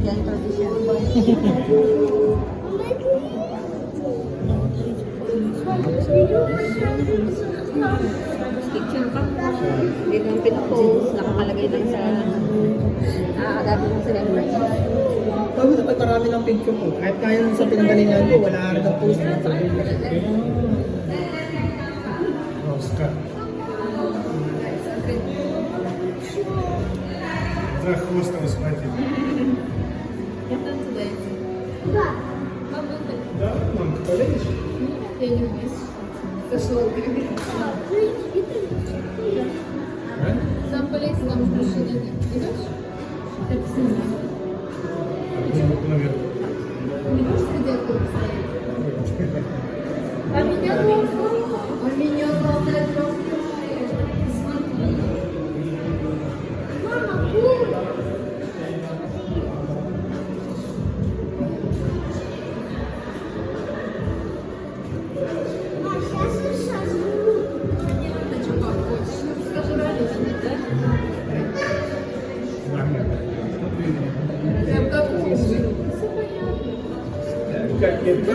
Yan, tradisyon. Picture pa. Hindi naman pinapost. Nakakalagay lang sa nakakagabi ng celebrity. Bago dapat marami ng picture ko. Kahit kaya sa pinanggalingan ko, wala rin ang post. Oscar. За хвост его схватил. Это называется. Побыты. Да, мам, ты полезешь? Я не умею. Сошел. Сам полез, там машина нет. Идешь? Так сильно. Наверх. Не можешь сидеть тут стоять? А меня главное. А меня главное просто. Мама, кура. Прям как ужин. Все понятно. Как это?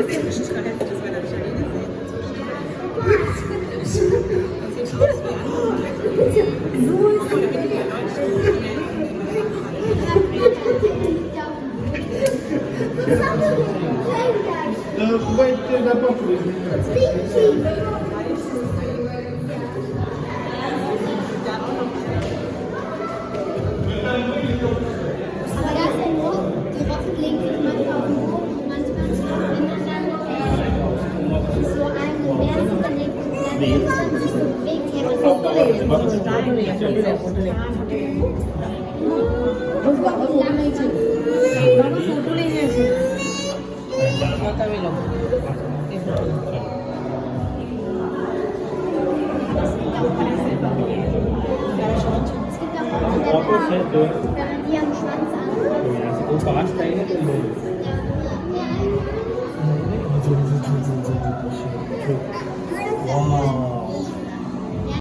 Да, хватит тебе на папу изменять. Aber das ja nur, die Rocken legen sich manchmal auf den Boden und manchmal wenn man dann so einen Bär überlegt und sich so bewegt, ja, das ist so Es gibt auch Leute, die haben Schwanz an. Kung pakas tayo na ito.